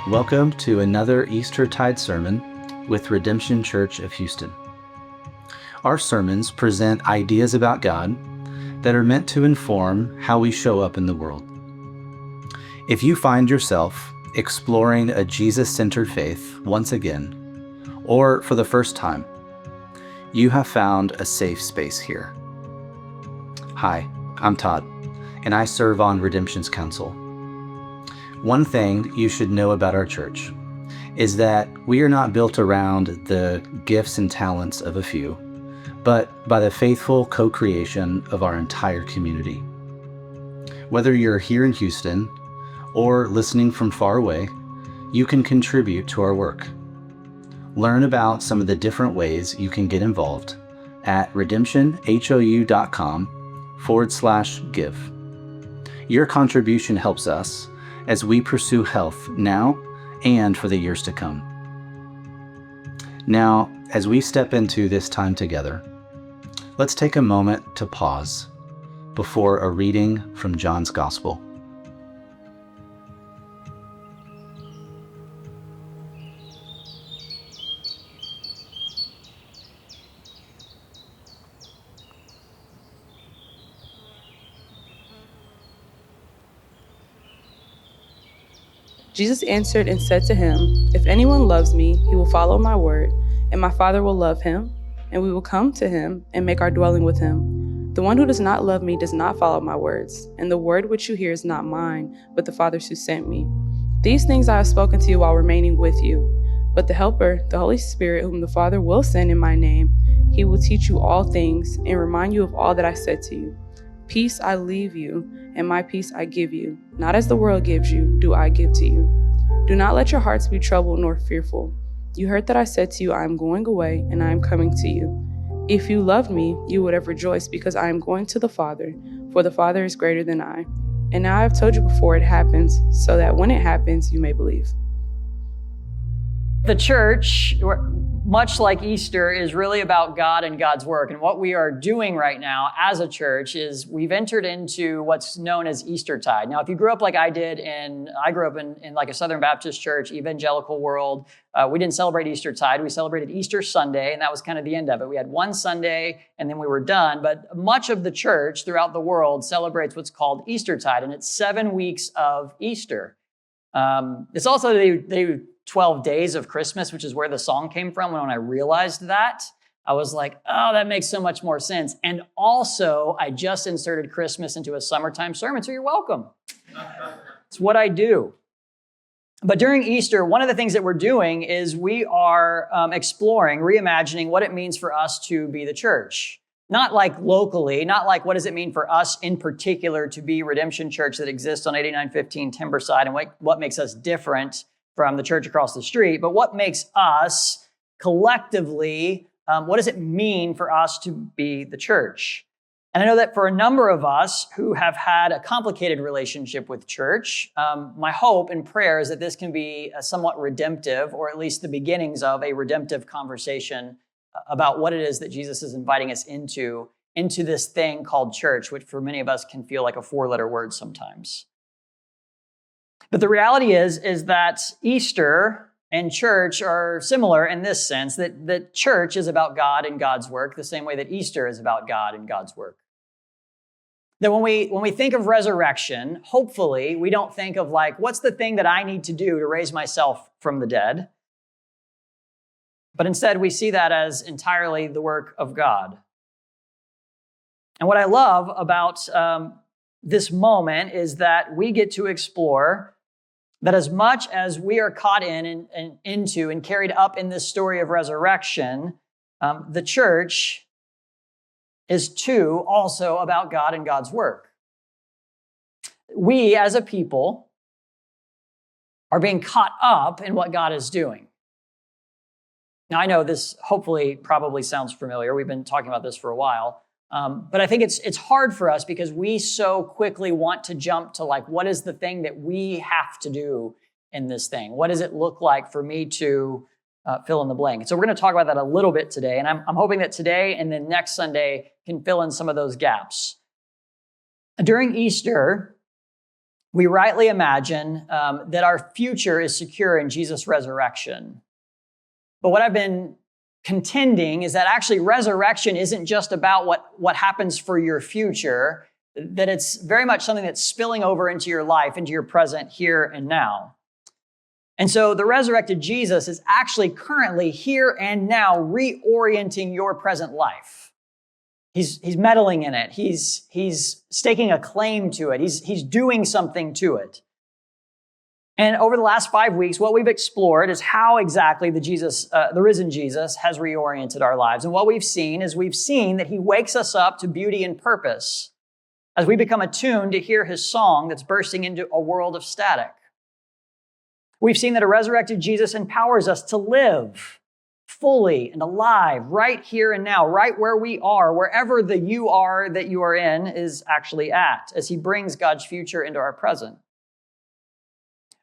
Welcome to another Eastertide sermon with Redemption Church of Houston. Our sermons present ideas about God that are meant to inform how we show up in the world. If you find yourself exploring a Jesus-centered faith once again, or for the first time, you have found a safe space here. Hi, I'm Todd, and I serve on Redemption's Council. One thing you should know about our church is that we are not built around the gifts and talents of a few, but by the faithful co-creation of our entire community. Whether you're here in Houston or listening from far away, you can contribute to our work. Learn about some of the different ways you can get involved at redemptionhou.com/give. Your contribution helps us as we pursue health now and for the years to come. Now, as we step into this time together, let's take a moment to pause before a reading from John's Gospel. Jesus answered and said to him, "If anyone loves me, he will follow my word, and my Father will love him, and we will come to him and make our dwelling with him. The one who does not love me does not follow my words, and the word which you hear is not mine, but the Father's who sent me. These things I have spoken to you while remaining with you. But the Helper, the Holy Spirit, whom the Father will send in my name, he will teach you all things and remind you of all that I said to you. Peace I leave you, and my peace I give you. Not as the world gives you, do I give to you. Do not let your hearts be troubled nor fearful. You heard that I said to you, I am going away, and I am coming to you. If you loved me, you would have rejoiced, because I am going to the Father, for the Father is greater than I. And now I have told you before it happens, so that when it happens, you may believe." The church, much like Easter, is really about God and God's work. And what we are doing right now as a church is we've entered into what's known as Eastertide. Now, if you grew up like I did, I grew up in like a Southern Baptist church, evangelical world, we didn't celebrate Eastertide. We celebrated Easter Sunday, and that was kind of the end of it. We had one Sunday, and then we were done. But much of the church throughout the world celebrates what's called Eastertide, and it's 7 weeks of Easter. It's also the 12 days of Christmas, which is where the song came from. When I realized that, I was like, oh, that makes so much more sense. And also, I just inserted Christmas into a summertime sermon, so you're welcome. It's what I do. But during Easter, one of the things that we're doing is we are exploring, reimagining what it means for us to be the church. Not like locally, not like what does it mean for us in particular to be Redemption Church that exists on 8915 Timberside, and what makes us different from the church across the street, but what makes us collectively, what does it mean for us to be the church? And I know that for a number of us who have had a complicated relationship with church, my hope and prayer is that this can be a somewhat redemptive, or at least the beginnings of a redemptive conversation about what it is that Jesus is inviting us into this thing called church, which for many of us can feel like a 4-letter word sometimes. But the reality is that Easter and church are similar in this sense, that church is about God and God's work, the same way that Easter is about God and God's work. That when we think of resurrection, hopefully we don't think of like, what's the thing that I need to do to raise myself from the dead? But instead we see that as entirely the work of God. And what I love about this moment is that we get to explore that as much as we are caught in and into and carried up in this story of resurrection, the church is too also about God and God's work. We as a people are being caught up in what God is doing. Now, I know this hopefully probably sounds familiar. We've been talking about this for a while. But I think it's hard for us because we so quickly want to jump to like, what is the thing that we have to do in this thing? What does it look like for me to fill in the blank? And so we're going to talk about that a little bit today. And I'm hoping that today and then next Sunday can fill in some of those gaps. During Easter, we rightly imagine that our future is secure in Jesus' resurrection. But what I've been contending is that actually resurrection isn't just about what happens for your future, that it's very much something that's spilling over into your life, into your present here and now. And so the resurrected Jesus is actually currently here and now reorienting your present life. He's meddling in it. He's staking a claim to it. He's doing something to it. And over the last 5 weeks, what we've explored is how exactly the risen Jesus has reoriented our lives. And what we've seen that he wakes us up to beauty and purpose as we become attuned to hear his song that's bursting into a world of static. We've seen that a resurrected Jesus empowers us to live fully and alive right here and now, right where we are, wherever the you are that you are in is actually at, as he brings God's future into our present.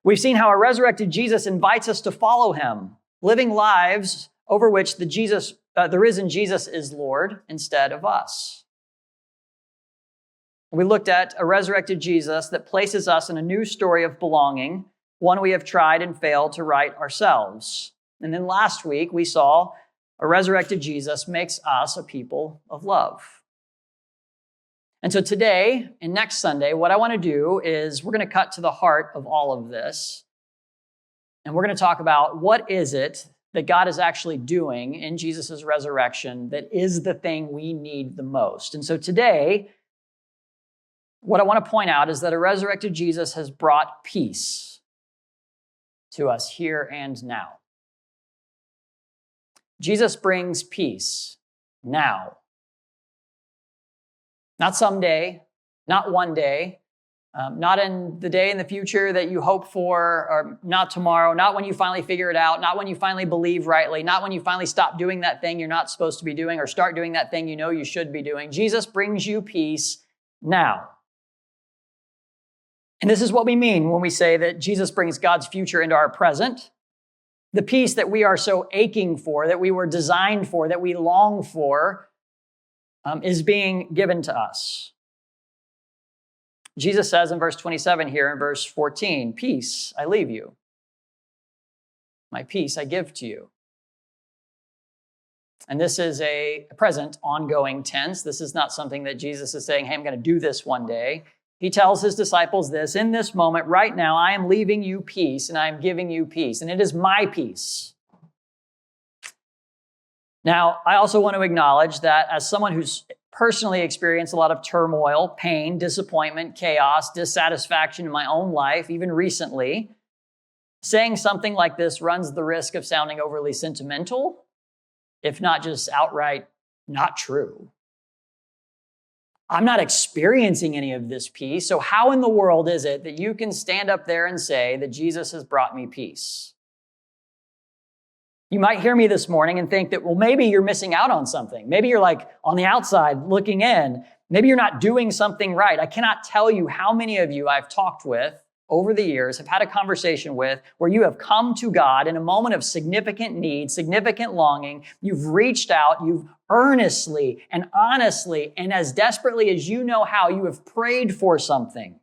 We've seen how a resurrected Jesus invites us to follow him, living lives over which the risen Jesus is Lord instead of us. We looked at a resurrected Jesus that places us in a new story of belonging, one we have tried and failed to write ourselves. And then last week, we saw a resurrected Jesus makes us a people of love. And so today and next Sunday, what I want to do is we're going to cut to the heart of all of this. And we're going to talk about what is it that God is actually doing in Jesus' resurrection that is the thing we need the most. And so today, what I want to point out is that a resurrected Jesus has brought peace to us here and now. Jesus brings peace now. Not someday, not one day, not in the day in the future that you hope for, or not tomorrow, not when you finally figure it out, not when you finally believe rightly, not when you finally stop doing that thing you're not supposed to be doing or start doing that thing you know you should be doing. Jesus brings you peace now. And this is what we mean when we say that Jesus brings God's future into our present. The peace that we are so aching for, that we were designed for, that we long for, is being given to us. Jesus says in verse 27 here, in verse 14, "Peace I leave you. My peace I give to you." And this is a present, ongoing tense. This is not something that Jesus is saying, hey, I'm going to do this one day. He tells his disciples this, in this moment, right now, I am leaving you peace and I am giving you peace, and it is my peace. Now, I also want to acknowledge that as someone who's personally experienced a lot of turmoil, pain, disappointment, chaos, dissatisfaction in my own life, even recently, saying something like this runs the risk of sounding overly sentimental, if not just outright not true. I'm not experiencing any of this peace, so how in the world is it that you can stand up there and say that Jesus has brought me peace? You might hear me this morning and think that, well, maybe you're missing out on something. Maybe you're like on the outside looking in. Maybe you're not doing something right. I cannot tell you how many of you I've talked with over the years, have had a conversation with, where you have come to God in a moment of significant need, significant longing. You've reached out, you've earnestly and honestly and as desperately as you know how, you have prayed for something.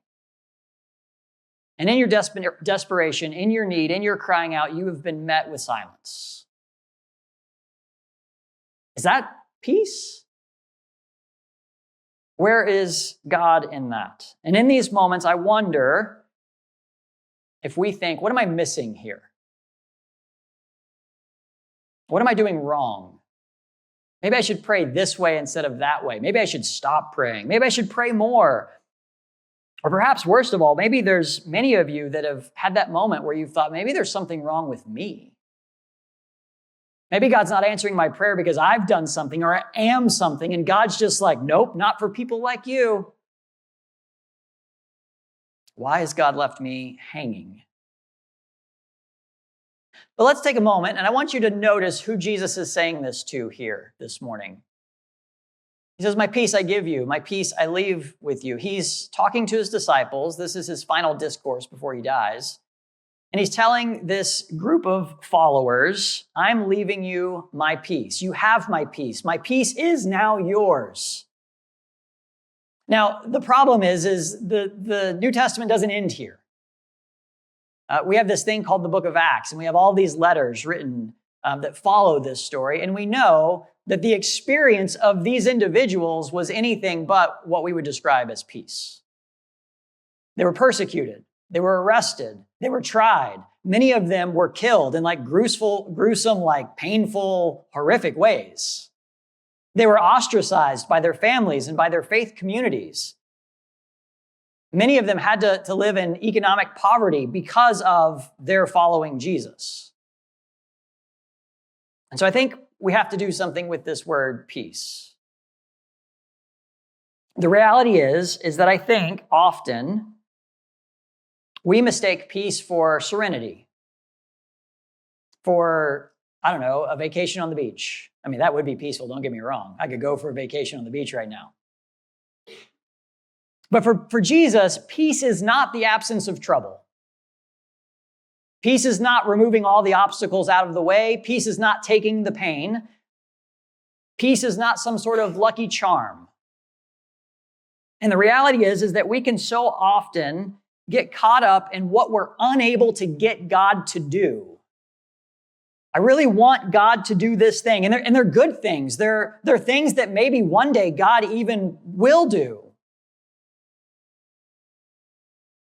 And in your desperation, in your need, in your crying out, you have been met with silence. Is that peace? Where is God in that? And in these moments, I wonder if we think, what am I missing here? What am I doing wrong? Maybe I should pray this way instead of that way. Maybe I should stop praying. Maybe I should pray more. Or perhaps worst of all, maybe there's many of you that have had that moment where you've thought, maybe there's something wrong with me. Maybe God's not answering my prayer because I've done something or I am something, and God's just like, nope, not for people like you. Why has God left me hanging? But let's take a moment, and I want you to notice who Jesus is saying this to here this morning. He says, my peace I give you, my peace I leave with you. He's talking to his disciples. This is his final discourse before he dies. And he's telling this group of followers, I'm leaving you my peace. You have my peace. My peace is now yours. Now, the problem is the New Testament doesn't end here. We have this thing called the book of Acts, and we have all these letters written that follow this story, and we know that the experience of these individuals was anything but what we would describe as peace. They were persecuted. They were arrested. They were tried. Many of them were killed in like gruesome, like painful, horrific ways. They were ostracized by their families and by their faith communities. Many of them had to live in economic poverty because of their following Jesus. And so I think we have to do something with this word peace. The reality is that I think often we mistake peace for serenity, for, I don't know, a vacation on the beach. I mean, that would be peaceful, don't get me wrong. I could go for a vacation on the beach right now. But for Jesus, peace is not the absence of trouble. Peace is not removing all the obstacles out of the way. Peace is not taking the pain. Peace is not some sort of lucky charm. And the reality is that we can so often get caught up in what we're unable to get God to do. I really want God to do this thing. And they're good things. They're things that maybe one day God even will do.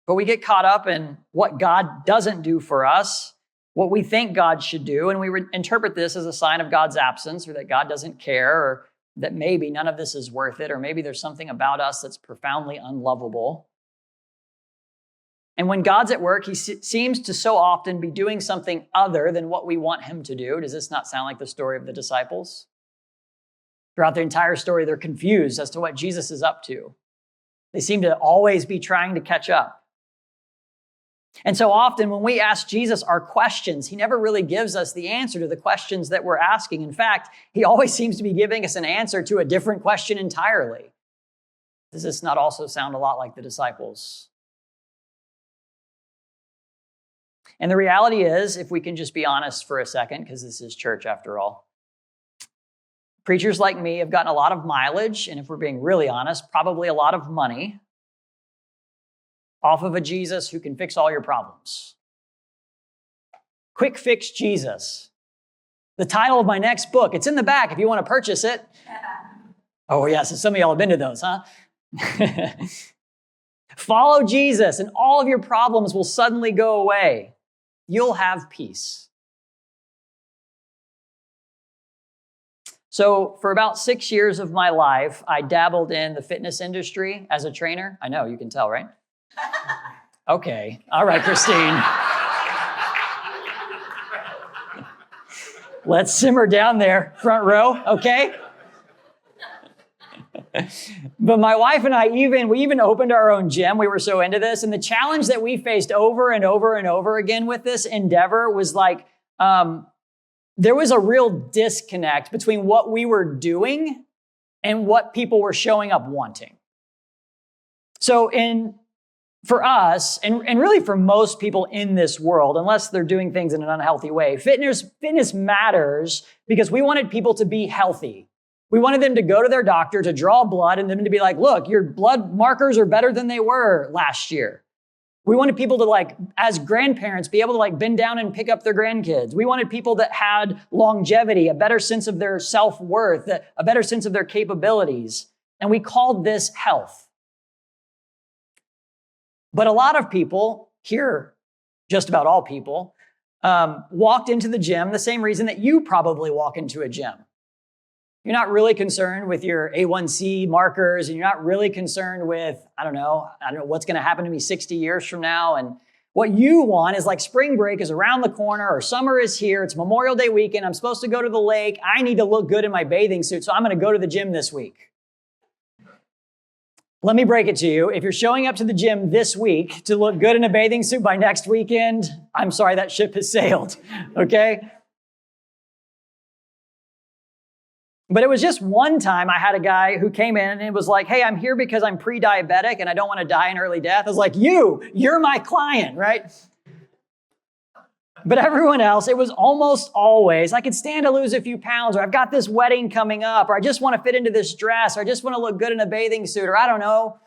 But we get caught up in what God doesn't do for us, what we think God should do, and we interpret this as a sign of God's absence, or that God doesn't care, or that maybe none of this is worth it, or maybe there's something about us that's profoundly unlovable. And when God's at work, he seems to so often be doing something other than what we want him to do. Does this not sound like the story of the disciples? Throughout the entire story, they're confused as to what Jesus is up to. They seem to always be trying to catch up. And so often when we ask Jesus our questions, he never really gives us the answer to the questions that we're asking. In fact, he always seems to be giving us an answer to a different question entirely. Does this not also sound a lot like the disciples? And the reality is, if we can just be honest for a second, because this is church after all, preachers like me have gotten a lot of mileage, and if we're being really honest, probably a lot of money off of a Jesus who can fix all your problems. Quick Fix Jesus. The title of my next book. It's in the back if you want to purchase it. Oh, yeah, so some of y'all have been to those, huh? Follow Jesus, and all of your problems will suddenly go away. You'll have peace. So for about 6 years of my life, I dabbled in the fitness industry as a trainer. I know, you can tell, right? Okay. All right, Christine. Let's simmer down there, front row, okay? But my wife and I we even opened our own gym. We were so into this. And the challenge that we faced over and over and over again with this endeavor was like, there was a real disconnect between what we were doing and what people were showing up wanting. So for us, and really for most people in this world, unless they're doing things in an unhealthy way, fitness matters because we wanted people to be healthy. We wanted them to go to their doctor to draw blood and them to be like, look, your blood markers are better than they were last year. We wanted people to as grandparents, be able to bend down and pick up their grandkids. We wanted people that had longevity, a better sense of their self-worth, a better sense of their capabilities. And we called this health. But a lot of people here, just about all people, walked into the gym the same reason that you probably walk into a gym. You're not really concerned with your A1C markers, and you're not really concerned with, I don't know what's going to happen to me 60 years from now. And what you want is spring break is around the corner, or summer is here. It's Memorial Day weekend. I'm supposed to go to the lake. I need to look good in my bathing suit, so I'm going to go to the gym this week. Let me break it to you. If you're showing up to the gym this week to look good in a bathing suit by next weekend, I'm sorry, that ship has sailed, okay? But it was just one time I had a guy who came in and it was like, hey, I'm here because I'm pre-diabetic and I don't want to die an early death. I was like, you're my client, right? But everyone else, it was almost always, I could stand to lose a few pounds, or I've got this wedding coming up, or I just want to fit into this dress, or I just want to look good in a bathing suit, or I don't know.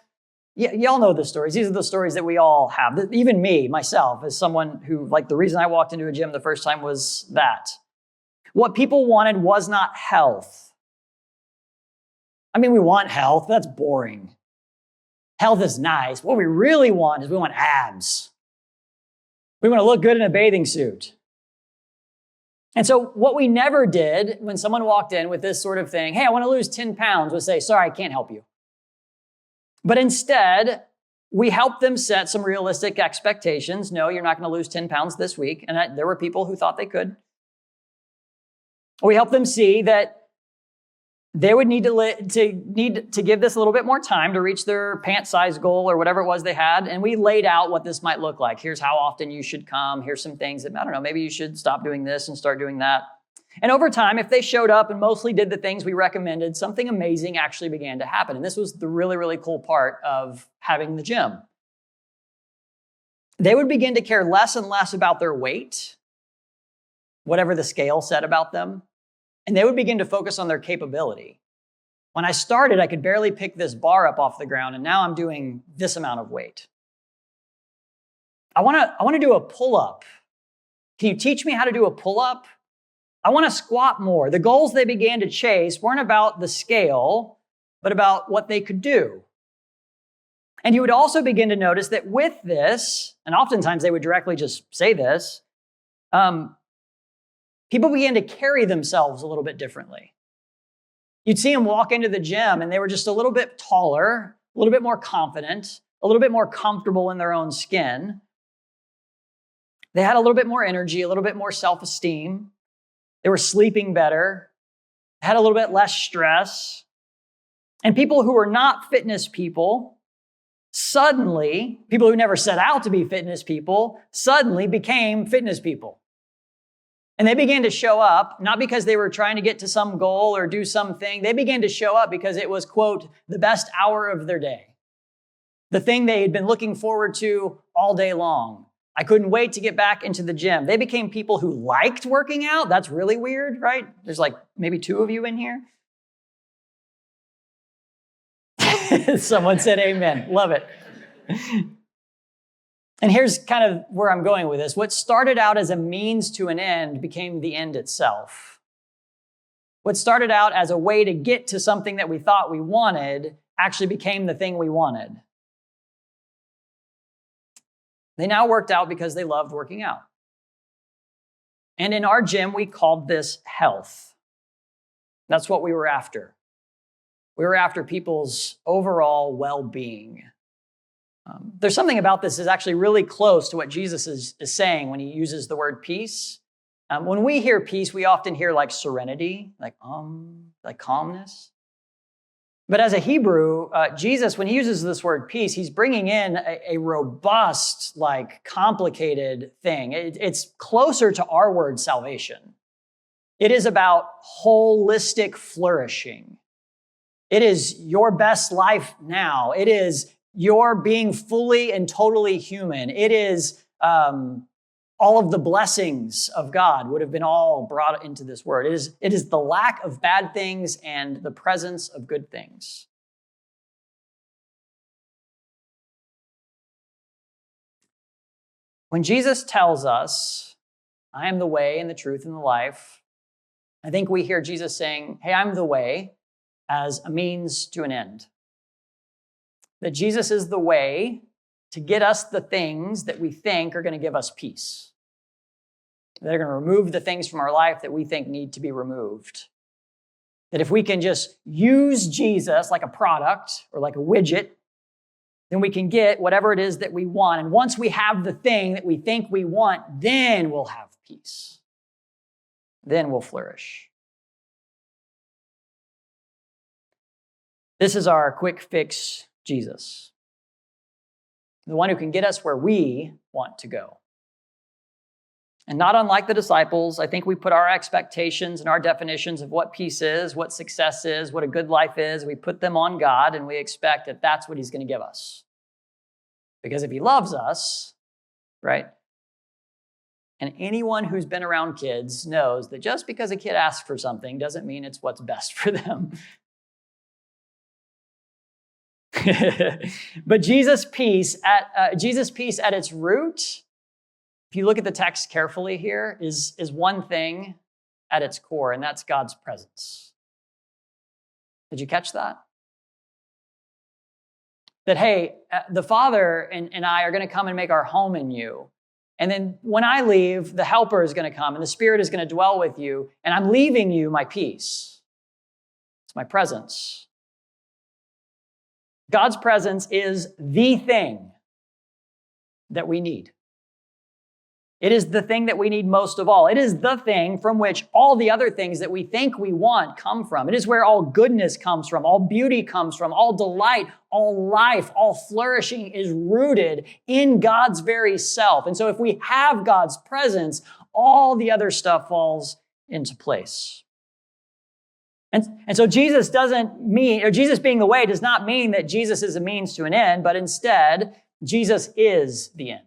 Y'all know the stories. These are the stories that we all have. Even me, myself, as someone who, like, the reason I walked into a gym the first time was that. What people wanted was not health. I mean, we want health. That's boring. Health is nice. What we really want is we want abs. We want to look good in a bathing suit. And so what we never did when someone walked in with this sort of thing, hey, I want to lose 10 pounds, was say, sorry, I can't help you. But instead, we helped them set some realistic expectations. No, you're not going to lose 10 pounds this week. And there were people who thought they could. We helped them see that they would need to give this a little bit more time to reach their pant size goal or whatever it was they had. And we laid out what this might look like. Here's how often you should come. Here's some things that, I don't know, maybe you should stop doing this and start doing that. And over time, if they showed up and mostly did the things we recommended, something amazing actually began to happen. And this was the really, really cool part of having the gym. They would begin to care less and less about their weight, whatever the scale said about them, and they would begin to focus on their capability. When I started, I could barely pick this bar up off the ground, and now I'm doing this amount of weight. I want to do a pull-up. Can you teach me how to do a pull-up? I want to squat more. The goals they began to chase weren't about the scale, but about what they could do. And you would also begin to notice that with this, and oftentimes they would directly just say this, people began to carry themselves a little bit differently. You'd see them walk into the gym and they were just a little bit taller, a little bit more confident, a little bit more comfortable in their own skin. They had a little bit more energy, a little bit more self-esteem. They were sleeping better, had a little bit less stress. And people who were not fitness people, suddenly, people who never set out to be fitness people, suddenly became fitness people. And they began to show up, not because they were trying to get to some goal or do something. They began to show up because it was, quote, the best hour of their day. The thing they had been looking forward to all day long. I couldn't wait to get back into the gym. They became people who liked working out. That's really weird, right? There's like maybe 2 of you in here. Someone said amen. Love it. And here's kind of where I'm going with this. What started out as a means to an end became the end itself. What started out as a way to get to something that we thought we wanted actually became the thing we wanted. They now worked out because they loved working out. And in our gym, we called this health. That's what we were after. We were after people's overall well-being. There's something about this that's actually really close to what Jesus is saying when he uses the word peace. When we hear peace, we often hear like serenity, like calmness. But as a Hebrew, Jesus, when he uses this word peace, he's bringing in a robust, like complicated thing. It's closer to our word salvation. It is about holistic flourishing. It is your best life now. It is your being fully and totally human. It is all of the blessings of God would have been all brought into this word. It is the lack of bad things and the presence of good things. When Jesus tells us, I am the way and the truth and the life, I think we hear Jesus saying, hey, I'm the way, as a means to an end. That Jesus is the way to get us the things that we think are going to give us peace. They're going to remove the things from our life that we think need to be removed. That if we can just use Jesus like a product or like a widget, then we can get whatever it is that we want. And once we have the thing that we think we want, then we'll have peace. Then we'll flourish. This is our quick fix Jesus, the one who can get us where we want to go. And not unlike the disciples, I think we put our expectations and our definitions of what peace is, what success is, what a good life is, we put them on God and we expect that that's what he's going to give us. Because if he loves us, right? And anyone who's been around kids knows that just because a kid asks for something doesn't mean it's what's best for them. But Jesus' peace at its root, if you look at the text carefully here, is one thing at its core, and that's God's presence. Did you catch that? That, hey, the Father and I are going to come and make our home in you. And then when I leave, the Helper is going to come and the Spirit is going to dwell with you, and I'm leaving you my peace. It's my presence. God's presence is the thing that we need. It is the thing that we need most of all. It is the thing from which all the other things that we think we want come from. It is where all goodness comes from, all beauty comes from, all delight, all life, all flourishing is rooted in God's very self. And so if we have God's presence, all the other stuff falls into place. And so Jesus being the way does not mean that Jesus is a means to an end, but instead, Jesus is the end.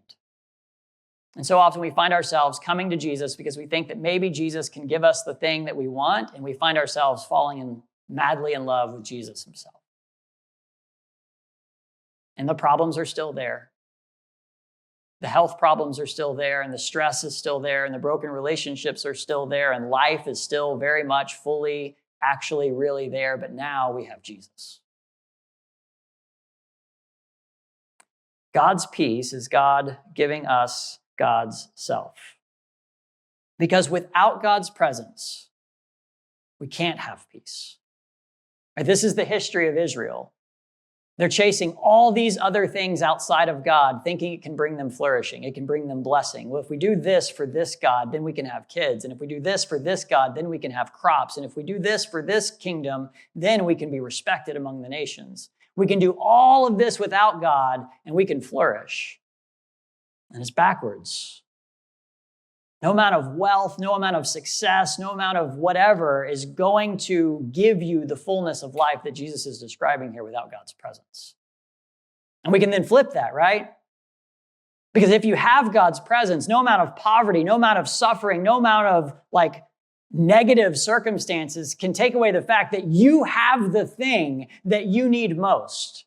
And so often we find ourselves coming to Jesus because we think that maybe Jesus can give us the thing that we want, and we find ourselves falling madly in love with Jesus himself. And the problems are still there. The health problems are still there, and the stress is still there, and the broken relationships are still there, and life is still very much fully, actually really there, but now we have Jesus. God's peace is God giving us God's self. Because without God's presence, we can't have peace. Right? This is the history of Israel. They're chasing all these other things outside of God, thinking it can bring them flourishing, it can bring them blessing. Well, if we do this for this God, then we can have kids. And if we do this for this God, then we can have crops. And if we do this for this kingdom, then we can be respected among the nations. We can do all of this without God, and we can flourish. And it's backwards. No amount of wealth, no amount of success, no amount of whatever is going to give you the fullness of life that Jesus is describing here without God's presence. And we can then flip that, right? Because if you have God's presence, no amount of poverty, no amount of suffering, no amount of negative circumstances can take away the fact that you have the thing that you need most.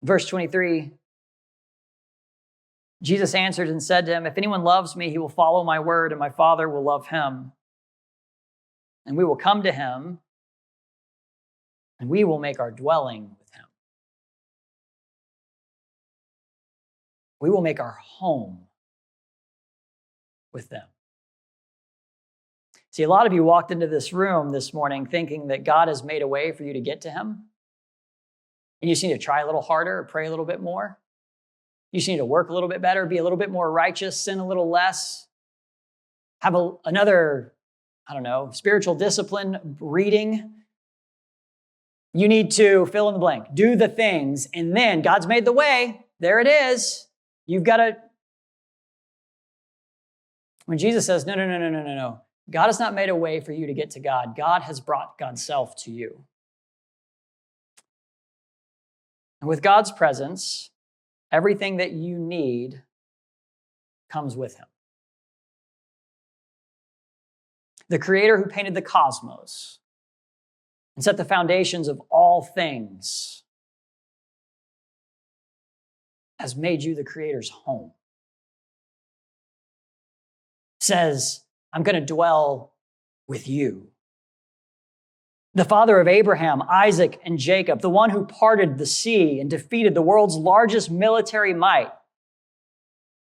Verse 23, Jesus answered and said to him, if anyone loves me, he will follow my word, and my Father will love him. And we will come to him, and we will make our dwelling with him. We will make our home with them. See, a lot of you walked into this room this morning thinking that God has made a way for you to get to him. And you just need to try a little harder or pray a little bit more. You just need to work a little bit better, be a little bit more righteous, sin a little less, have another, spiritual discipline reading. You need to fill in the blank, do the things, and then God's made the way. There it is. You've got to. When Jesus says, no. God has not made a way for you to get to God. God has brought God's self to you. And with God's presence, everything that you need comes with him. The creator who painted the cosmos and set the foundations of all things has made you the creator's home. Says, I'm going to dwell with you. The father of Abraham, Isaac, and Jacob, the one who parted the sea and defeated the world's largest military might.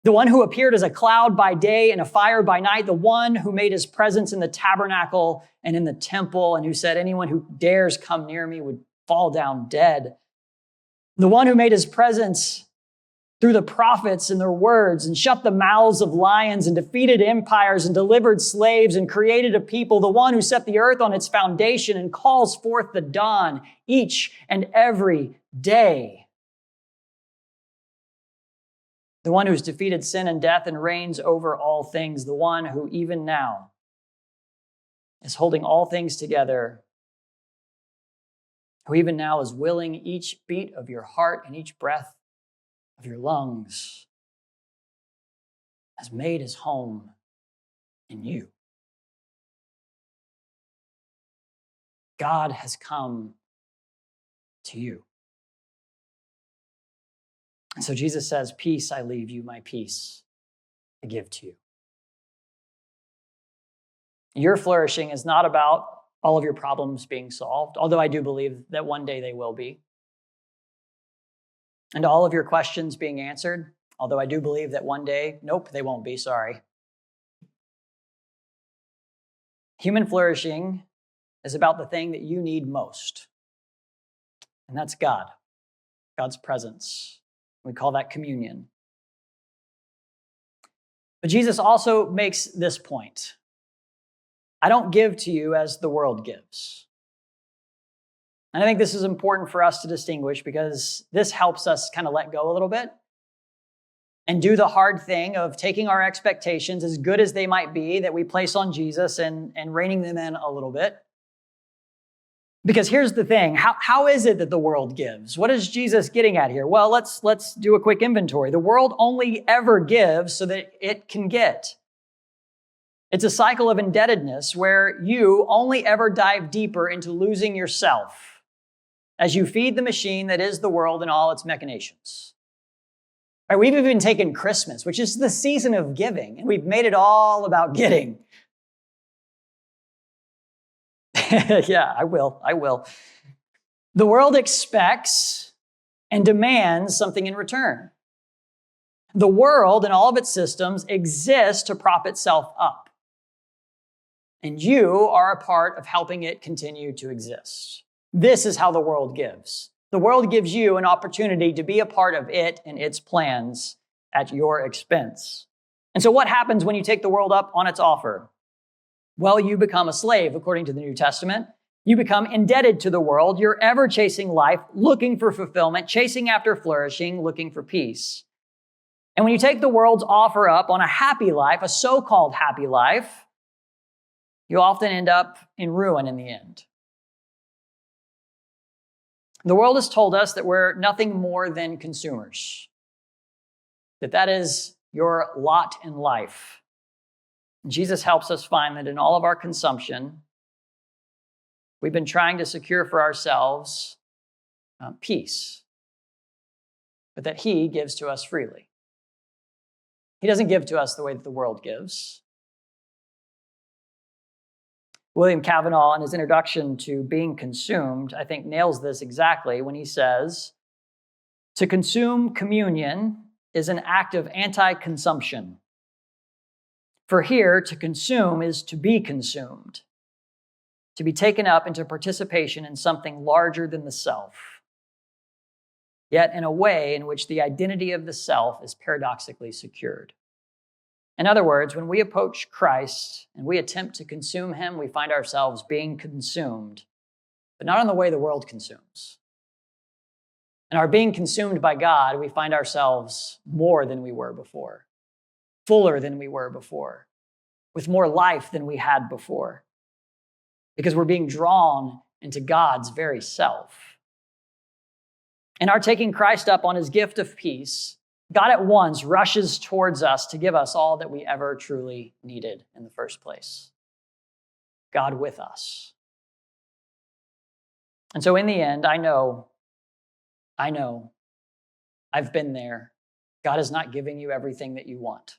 The one who appeared as a cloud by day and a fire by night. The one who made his presence in the tabernacle and in the temple, and who said, anyone who dares come near me would fall down dead. The one who made his presence through the prophets and their words, and shut the mouths of lions, and defeated empires, and delivered slaves, and created a people, the one who set the earth on its foundation and calls forth the dawn each and every day. The one who's defeated sin and death and reigns over all things, the one who even now is holding all things together, who even now is willing each beat of your heart and each breath of your lungs, has made his home in you. God has come to you. And so Jesus says, peace I leave you, my peace I give to you. Your flourishing is not about all of your problems being solved, although I do believe that one day they will be. And all of your questions being answered, although I do believe that one day, nope, they won't be, sorry. Human flourishing is about the thing that you need most, and that's God, God's presence. We call that communion. But Jesus also makes this point. I don't give to you as the world gives. And I think this is important for us to distinguish because this helps us kind of let go a little bit and do the hard thing of taking our expectations, as good as they might be, that we place on Jesus and reining them in a little bit. Because here's the thing, how is it that the world gives? What is Jesus getting at here? Well, let's do a quick inventory. The world only ever gives so that it can get. It's a cycle of indebtedness where you only ever dive deeper into losing yourself as you feed the machine that is the world and all its machinations. Right, we've even taken Christmas, which is the season of giving, and we've made it all about getting. Yeah, I will. The world expects and demands something in return. The world and all of its systems exist to prop itself up. And you are a part of helping it continue to exist. This is how the world gives. The world gives you an opportunity to be a part of it and its plans at your expense. And so what happens when you take the world up on its offer? Well, you become a slave, according to the New Testament. You become indebted to the world. You're ever chasing life, looking for fulfillment, chasing after flourishing, looking for peace. And when you take the world's offer up on a happy life, a so-called happy life, you often end up in ruin in the end. The world has told us that we're nothing more than consumers, that is your lot in life. Jesus helps us find that in all of our consumption, we've been trying to secure for ourselves peace, but that he gives to us freely. He doesn't give to us the way that the world gives. William Cavanaugh, in his introduction to Being Consumed, I think nails this exactly when he says, to consume communion is an act of anti-consumption. For here, to consume is to be consumed, to be taken up into participation in something larger than the self, yet in a way in which the identity of the self is paradoxically secured. In other words, when we approach Christ and we attempt to consume him, we find ourselves being consumed, but not in the way the world consumes. In our being consumed by God, we find ourselves more than we were before, fuller than we were before, with more life than we had before, because we're being drawn into God's very self. In our taking Christ up on his gift of peace, God at once rushes towards us to give us all that we ever truly needed in the first place. God with us. And so in the end, I know, I've been there. God is not giving you everything that you want.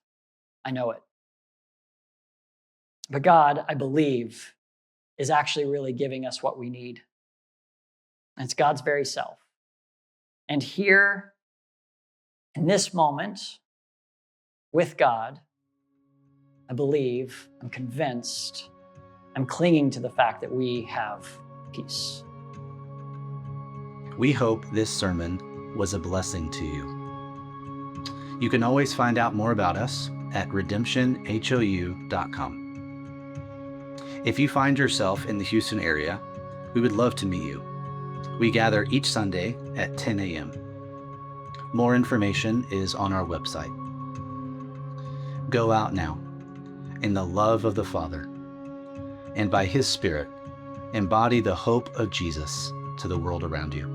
I know it. But God, I believe, is actually really giving us what we need. And it's God's very self. And here, in this moment, with God, I believe, I'm convinced, I'm clinging to the fact that we have peace. We hope this sermon was a blessing to you. You can always find out more about us at redemptionhou.com. If you find yourself in the Houston area, we would love to meet you. We gather each Sunday at 10 a.m. More information is on our website. Go out now in the love of the Father, and by his Spirit, embody the hope of Jesus to the world around you.